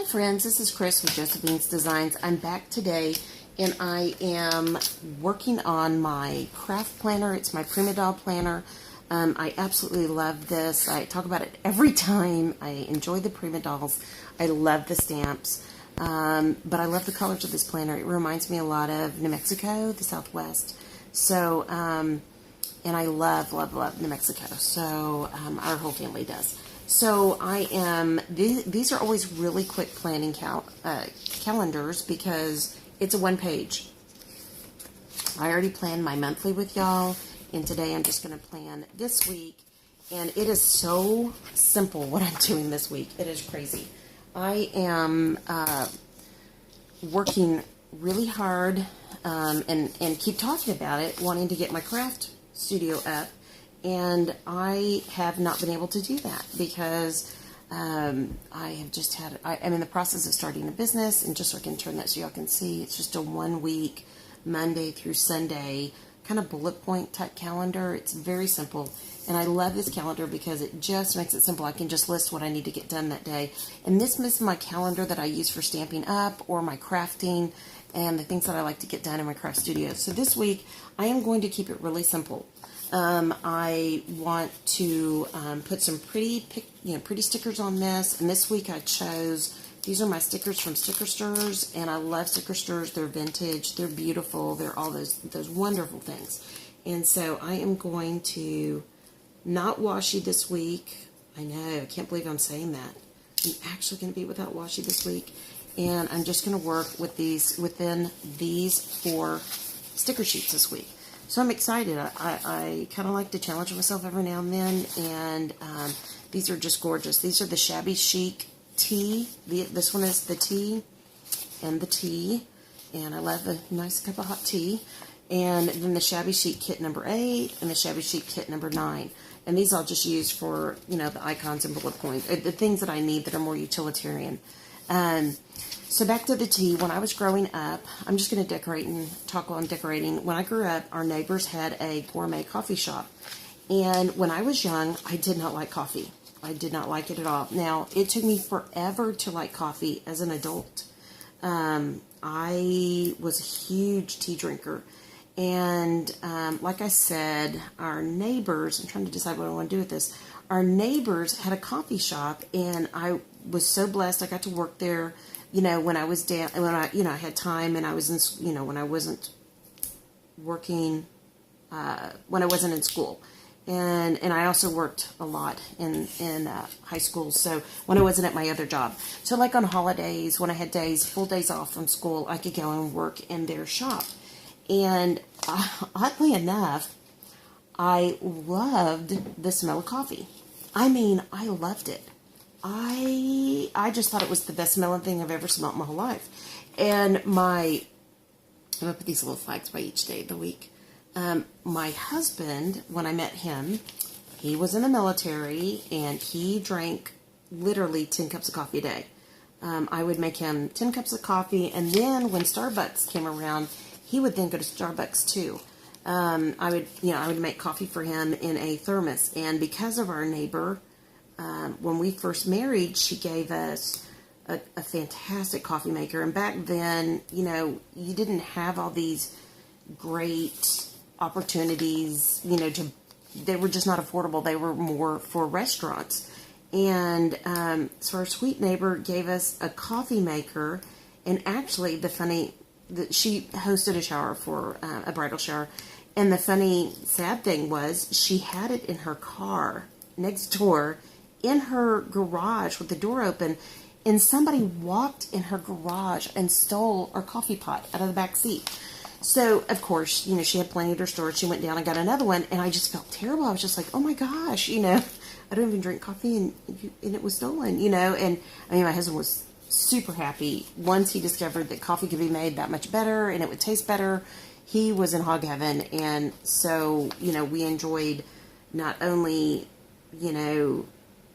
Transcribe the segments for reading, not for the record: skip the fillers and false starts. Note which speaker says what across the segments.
Speaker 1: Hi friends, this is Chris with Josephine's Designs. I'm back today and I am working on my craft planner. It's my Prima planner. I absolutely love this. I talk about it every time. I enjoy the Prima dolls. I love the stamps. But I love the colors of this planner. It reminds me a lot of New Mexico, the Southwest. So, and I love New Mexico. So, our whole family does. So I am, these are always really quick planning calendars because it's a one page. I already planned my monthly with y'all, and today I'm just going to plan this week. And it is so simple what I'm doing this week. It is crazy. I am working really hard and keep talking about it, wanting to get my craft studio up. And I have not been able to do that because I have just had, I'm in the process of starting a business, and just so I can turn that so y'all can see, it's just a 1 week, Monday through Sunday, kind of bullet point type calendar. It's very simple. And I love this calendar because it just makes it simple. I can just list what I need to get done that day. And this is my calendar that I use for Stampin' Up! Or my crafting and the things that I like to get done in my craft studio. So this week, I am going to keep it really simple. I want to put some pretty stickers on this, and this week I chose, these are my stickers from Sticker Stirs, and I love Sticker Stirs. They're vintage, they're beautiful, they're all those wonderful things. And so I am going to not washi this week. I know, I can't believe I'm saying that. I'm actually going to be without washi this week, and I'm just going to work with these within these 4 sticker sheets this week. So I'm excited. I kind of like to challenge myself every now and then, and these are just gorgeous. These are the Shabby Chic tea. This one is the tea and the tea, and I love a nice cup of hot tea. And then the Shabby Chic kit number 8 and the Shabby Chic kit number 9. And these I'll just use for, the icons and bullet points, the things that I need that are more utilitarian. So back to the tea. When I was growing up, I'm just going to talk on decorating. When I grew up, our neighbors had a gourmet coffee shop. And when I was young, I did not like coffee. I did not like it at all. Now, it took me forever to like coffee as an adult. I was a huge tea drinker. And like I said, our neighbors, I'm trying to decide what I want to do with this. Our neighbors had a coffee shop, and I was so blessed. I got to work there, when I was down, when I had time, and I was in, when I wasn't working, when I wasn't in school. And I also worked a lot in high school, so when I wasn't at my other job. So like on holidays, when I had full days off from school, I could go and work in their shop. And oddly enough, I loved the smell of coffee. I mean, I loved it. I just thought it was the best smelling thing I've ever smelled in my whole life. And I'm going to put these little flags by each day of the week. My husband, when I met him, he was in the military, and he drank literally 10 cups of coffee a day. I would make him 10 cups of coffee, and then when Starbucks came around, he would then go to Starbucks too. I would make coffee for him in a thermos, and because of our neighbor, when we first married, she gave us a fantastic coffee maker. And back then, you didn't have all these great opportunities, they were just not affordable. They were more for restaurants. And so our sweet neighbor gave us a coffee maker, and actually she hosted a shower for a bridal shower. And the sad thing was, she had it in her car next door in her garage with the door open, and somebody walked in her garage and stole our coffee pot out of the back seat. So, of course, she had plenty at her store. She went down and got another one, and I just felt terrible. I was just like, oh my gosh, I don't even drink coffee, and it was stolen, and I mean, my husband was super happy once he discovered that coffee could be made that much better and it would taste better. He was in hog heaven, and so, we enjoyed not only,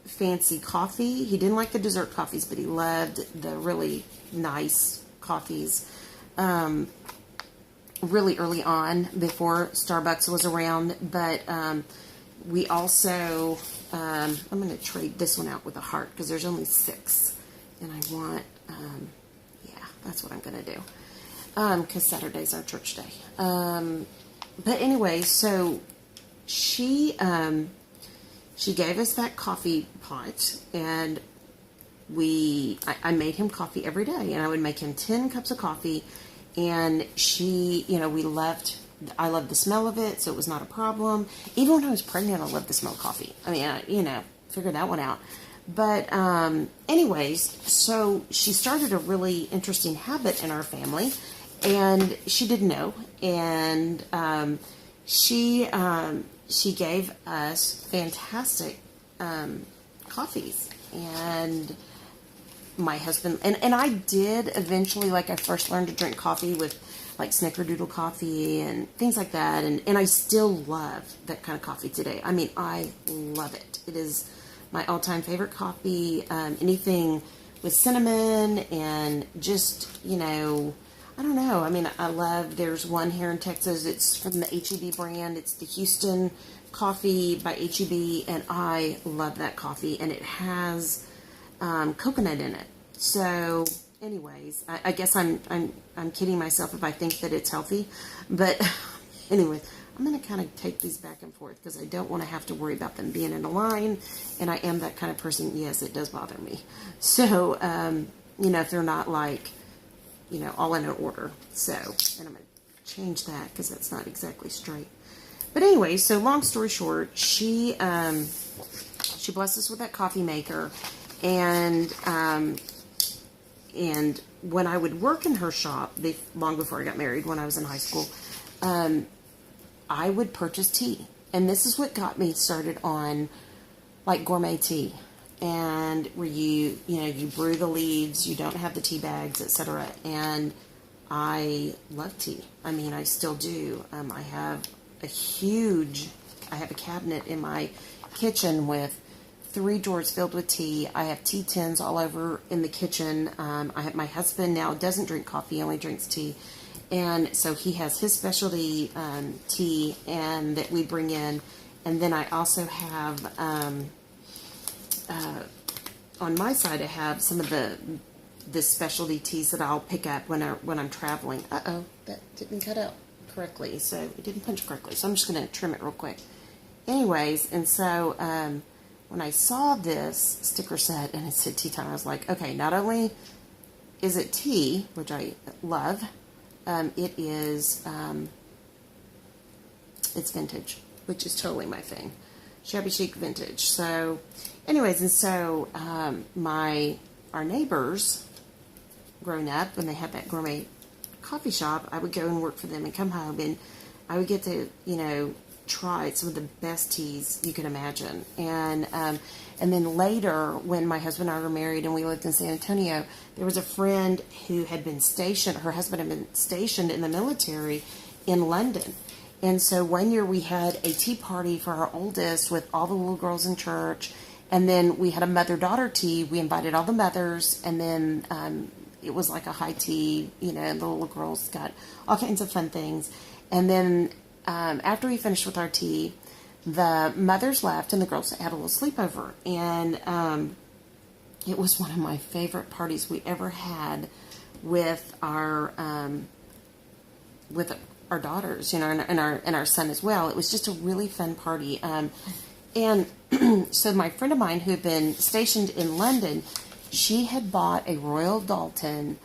Speaker 1: fancy coffee. He didn't like the dessert coffees, but he loved the really nice coffees. Really early on, before Starbucks was around, but we also, I'm going to trade this one out with a heart because there's only 6. and I want, yeah, that's what I'm going to do. Because Saturday's our church day. But anyway, so she gave us that coffee pot, and I made him coffee every day, and I would make him 10 cups of coffee, and I loved the smell of it, so it was not a problem. Even when I was pregnant, I loved the smell of coffee. I mean, figured that one out. But anyways, so she started a really interesting habit in our family, and she didn't know, and she gave us fantastic coffees, and my husband, and I did eventually, like, I first learned to drink coffee with, like, Snickerdoodle coffee and things like that, and I still love that kind of coffee today. I mean, I love it. It is my all-time favorite coffee. Anything with cinnamon and just, I don't know. I mean, there's one here in Texas. It's from the H-E-B brand. It's the Houston coffee by H-E-B, and I love that coffee, and it has coconut in it. So, anyways, I guess I'm kidding myself if I think that it's healthy, but anyways, I'm going to kind of take these back and forth because I don't want to have to worry about them being in a line, and I am that kind of person. Yes, it does bother me. So, if they're not like, all in an order. So, and I'm going to change that because that's not exactly straight. But anyway, so long story short, she blessed us with that coffee maker, and when I would work in her shop, long before I got married, when I was in high school, I would purchase tea. And this is what got me started on, like, gourmet tea. And where you brew the leaves, you don't have the tea bags, etc. And I love tea. I mean, I still do. I have a cabinet in my kitchen with 3 drawers filled with tea. I have tea tins all over in the kitchen. My husband now doesn't drink coffee, only drinks tea. And so he has his specialty tea and that we bring in. And then I also have, on my side, I have some of the specialty teas that I'll pick up when I'm traveling. Uh-oh, that didn't cut out correctly. So it didn't punch correctly. So I'm just going to trim it real quick. Anyways, and so when I saw this sticker set and it said tea time, I was like, okay, not only is it tea, which I love, it is, it's vintage, which is totally my thing. Shabby chic vintage. So, anyways, and so our neighbors, growing up, when they had that gourmet coffee shop, I would go and work for them and come home, and I would get to, try some of the best teas you could imagine. And then later, when my husband and I were married and we lived in San Antonio, there was a friend who had been stationed, her husband had been stationed in the military in London. And so one year we had a tea party for our oldest with all the little girls in church. And then we had a mother-daughter tea. We invited all the mothers, and then it was like a high tea, the little girls got all kinds of fun things. And then after we finished with our tea, the mothers left and the girls had a little sleepover. And it was one of my favorite parties we ever had with our daughters, and our son as well. It was just a really fun party. And so my friend of mine who had been stationed in London, she had bought a Royal Dalton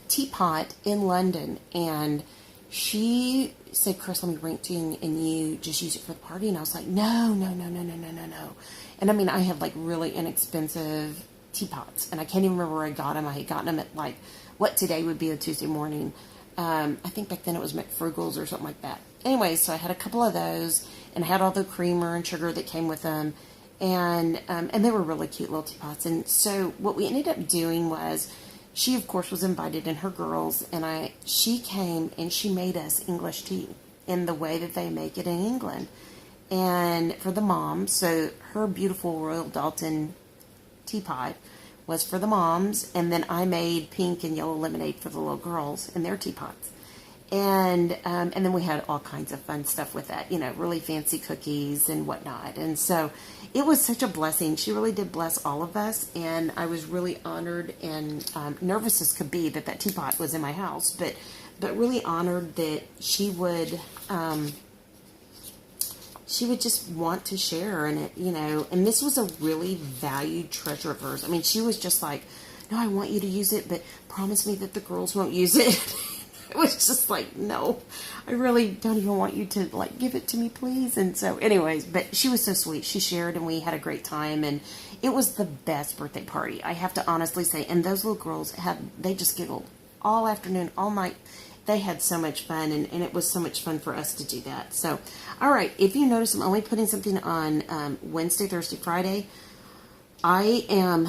Speaker 1: teapot in London, and she said, Chris, let me bring it to you, and you just use it for the party. And I was like, no. And I mean, I have like really inexpensive teapots, and I can't even remember where I got them. I had gotten them at like what today would be a Tuesday morning. I think back then it was McFrugal's or something like that. Anyway, so I had a couple of those, and I had all the creamer and sugar that came with them, and they were really cute little teapots. And so what we ended up doing was, she of course was invited, and her girls, and she came and she made us English tea in the way that they make it in England. And for the moms, so her beautiful Royal Dalton teapot was for the moms, and then I made pink and yellow lemonade for the little girls in their teapots. And then we had all kinds of fun stuff with that, really fancy cookies and whatnot. And so it was such a blessing. She really did bless all of us, and I was really honored and nervous as could be that teapot was in my house, but really honored that she would just want to share in it, and this was a really valued treasure of hers. I mean, she was just like, no, I want you to use it, but promise me that the girls won't use it. It was just like, no, I really don't even want you to, give it to me, please. And so, anyways, but she was so sweet. She shared, and we had a great time, and it was the best birthday party, I have to honestly say. And those little girls they just giggled all afternoon, all night. They had so much fun, and it was so much fun for us to do that. So, all right, if you notice, I'm only putting something on Wednesday, Thursday, Friday. I am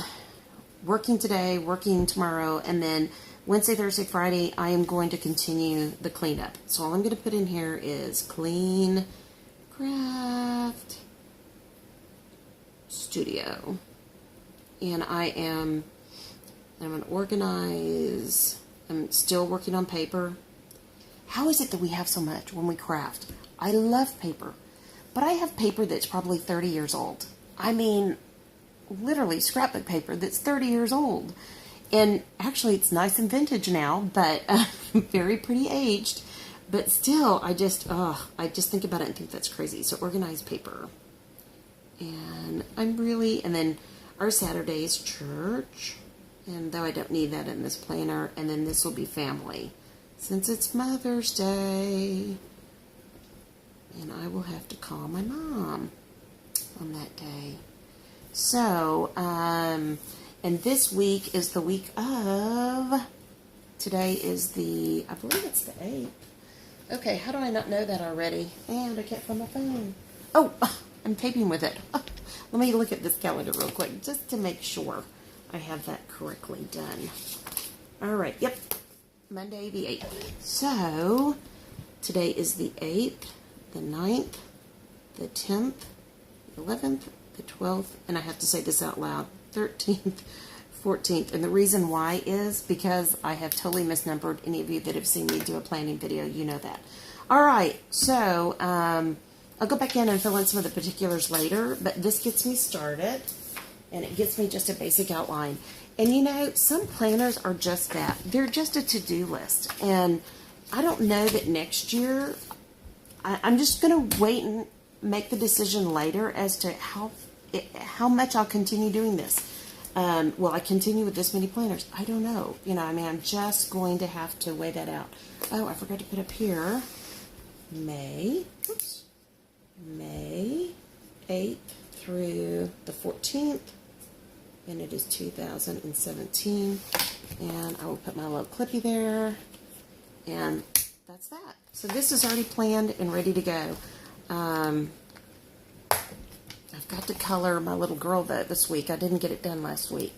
Speaker 1: working today, working tomorrow, and then Wednesday, Thursday, Friday, I am going to continue the cleanup. So all I'm going to put in here is Clean Craft Studio. And I'm going to organize. I'm still working on paper. How is it that we have so much when we craft? I love paper, but I have paper that's probably 30 years old. I mean, literally scrapbook paper that's 30 years old. And actually, it's nice and vintage now, but very pretty aged. But still, I just think about it and think that's crazy. So organized paper. And and then our Saturday is church. And though I don't need that in this planner, and then this will be family. Since it's Mother's Day. And I will have to call my mom on that day. So, and this week is the week of, today is I believe it's the 8th. Okay, how do I not know that already? And I can't find my phone. Oh, I'm taping with it. Let me look at this calendar real quick, just to make sure I have that correctly done. All right, yep, Monday the 8th. So, today is the 8th, the 9th, the 10th, the 11th, the 12th, and I have to say this out loud, 13th, 14th. And the reason why is because I have totally misnumbered. Any of you that have seen me do a planning video, you know that. All right, so I'll go back in and fill in some of the particulars later, but this gets me started, and it gets me just a basic outline. And some planners are just that. They're just a to-do list. And I don't know that next year, I'm just going to wait and make the decision later as to how much I'll continue doing this. Will I continue with this many planners? I don't know. I'm just going to have to weigh that out. Oh, I forgot to put up here May 8th through the 14th, and it is 2017. And I will put my little clippy there, and that's that. So this is already planned and ready to go. I've got to color my little girl this week. I didn't get it done last week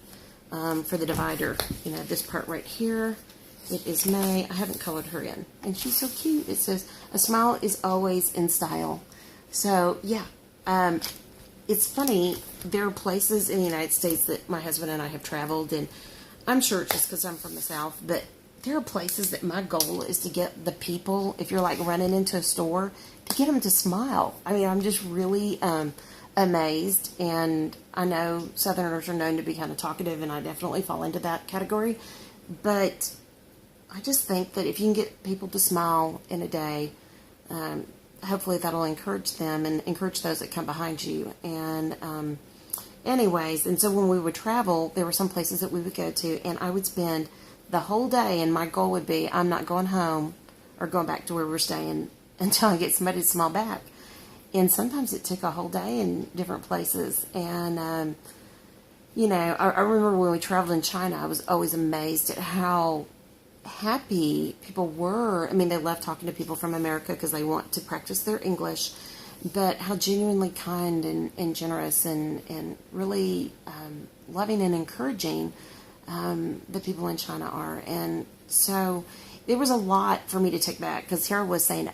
Speaker 1: for the divider. This part right here. It is May. I haven't colored her in. And she's so cute. It says, a smile is always in style. So, yeah. It's funny. There are places in the United States that my husband and I have traveled. And I'm sure it's just because I'm from the South. But there are places that my goal is to get the people, if you're running into a store, to get them to smile. I mean, I'm just really amazed, and I know Southerners are known to be kind of talkative, and I definitely fall into that category, but I just think that if you can get people to smile in a day, hopefully that'll encourage them and encourage those that come behind you. And anyways, and so when we would travel, there were some places that we would go to, and I would spend the whole day, and my goal would be, I'm not going home or going back to where we're staying until I get somebody to smile back. And sometimes it took a whole day in different places. And, I remember when we traveled in China, I was always amazed at how happy people were. I mean, they love talking to people from America because they want to practice their English, but how genuinely kind and generous and really loving and encouraging the people in China are. And so there was a lot for me to take back, because here I was saying,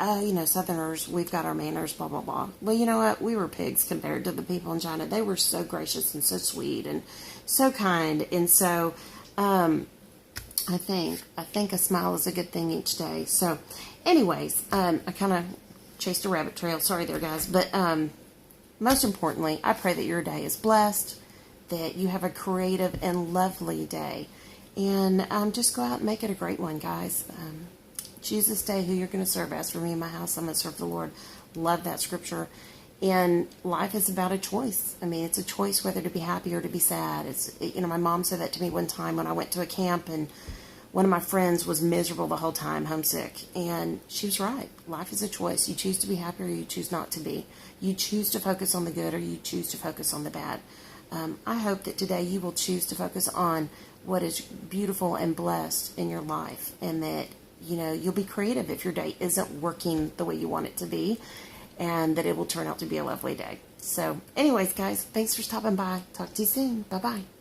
Speaker 1: Southerners, we've got our manners, blah, blah, blah. Well, you know what? We were pigs compared to the people in China. They were so gracious and so sweet and so kind. And so I think a smile is a good thing each day. So, anyways, I kind of chased a rabbit trail. Sorry there, guys. But most importantly, I pray that your day is blessed, that you have a creative and lovely day. And just go out and make it a great one, guys. Choose this day who you're going to serve. As for me and my house, I'm going to serve the Lord. Love that scripture. And life is about a choice. I mean, it's a choice whether to be happy or to be sad. My mom said that to me one time when I went to a camp, and one of my friends was miserable the whole time, homesick. And she was right. Life is a choice. You choose to be happy or you choose not to be. You choose to focus on the good or you choose to focus on the bad. I hope that today you will choose to focus on what is beautiful and blessed in your life, and that, you'll be creative if your day isn't working the way you want it to be, and that it will turn out to be a lovely day. So anyways, guys, thanks for stopping by. Talk to you soon. Bye-bye.